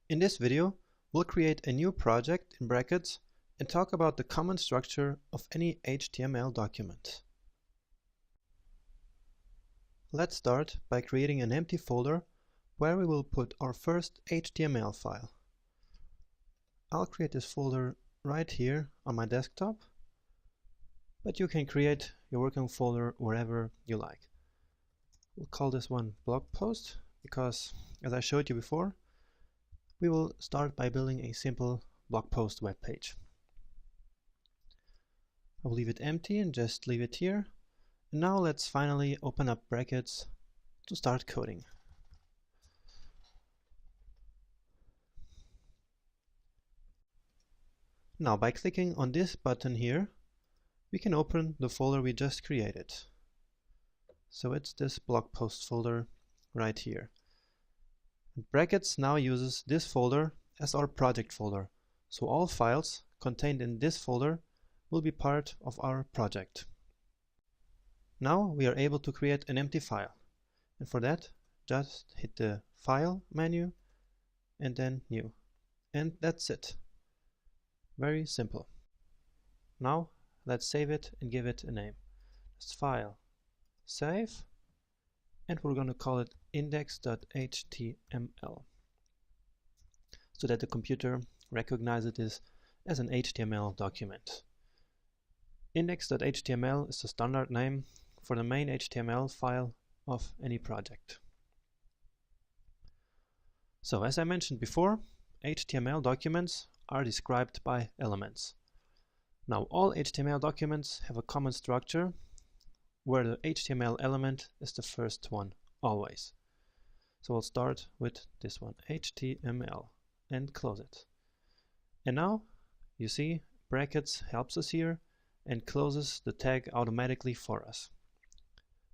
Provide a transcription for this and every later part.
In this video, we'll create a new project in brackets and talk about the common structure of any HTML document. Let's start by creating an empty folder where we will put our first HTML file. I'll create this folder right here on my desktop, but you can create your working folder wherever you like. We'll call this one blog post because, as I showed you before, we will start by building a simple blog post web page. I'll leave it empty and just leave it here. And now let's finally open up brackets to start coding. Now by clicking on this button here, we can open the folder we just created. So it's this blog post folder right here. Brackets now uses this folder as our project folder, so all files contained in this folder will be part of our project. Now we are able to create an empty file, and for that just hit the File menu and then New, and that's it. Very simple. Now let's save it and give it a name. Just File, Save, and we're going to call it index.html so that the computer recognizes this as an HTML document. Index.html is the standard name for the main HTML file of any project. So as I mentioned before, HTML documents are described by elements. Now all HTML documents have a common structure where the HTML element is the first one always. So we'll start with this one, HTML, and close it. And now you see brackets helps us here and closes the tag automatically for us.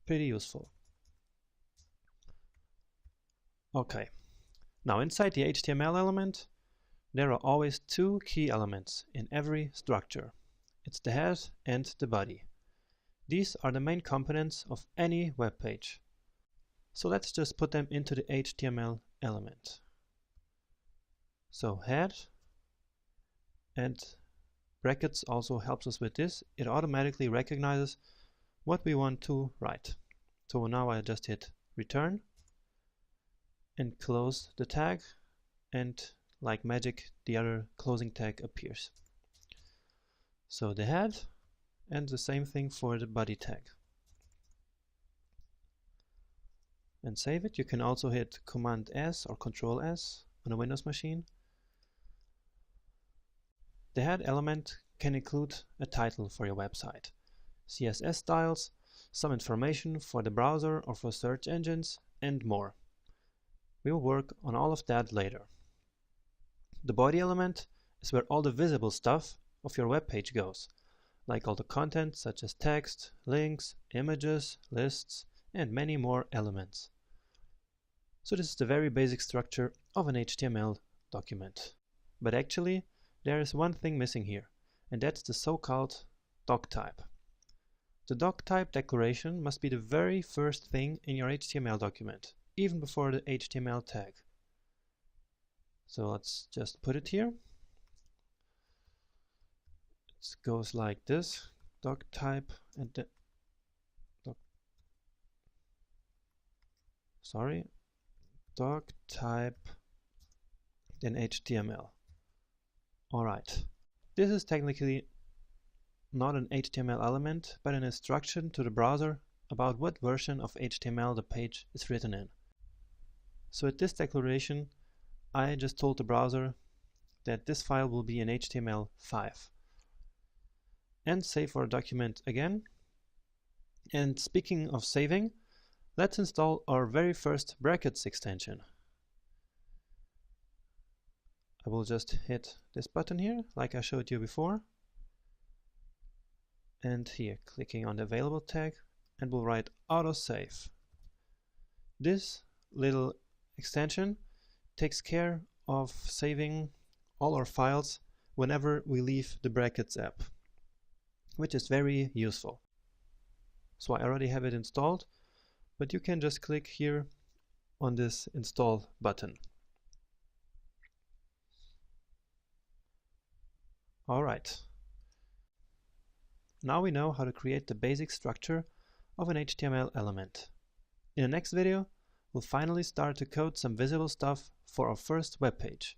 Pretty useful. Okay, now inside the HTML element there are always two key elements in every structure. It's the head and the body. These are the main components of any web page. So let's just put them into the HTML element. So head, and brackets also helps us with this. It automatically recognizes what we want to write. So now I just hit return and close the tag, and like magic the other closing tag appears. So the head, and the same thing for the body tag. And save it. You can also hit Command S or Control S on a Windows machine. The head element can include a title for your website, CSS styles, some information for the browser or for search engines, and more. We will work on all of that later. The body element is where all the visible stuff of your web page goes, like all the content such as text, links, images, lists, and many more elements. So this is the very basic structure of an HTML document. But actually, there is one thing missing here, and that's the so-called doc type. The doc type declaration must be the very first thing in your HTML document, even before the HTML tag. So let's just put it here. It goes like this, doc type and the doc type then HTML. Alright, this is technically not an HTML element, but an instruction to the browser about what version of HTML the page is written in. So with this declaration, I just told the browser that this file will be in HTML5. And save our document again. And speaking of saving, let's install our very first brackets extension. I will just hit this button here, like I showed you before. And here, clicking on the available tag, and we'll write autosave. This little extension takes care of saving all our files whenever we leave the brackets app, which is very useful. So I already have it installed, but you can just click here on this install button. Alright. Now we know how to create the basic structure of an HTML element. In the next video, we'll finally start to code some visible stuff for our first web page.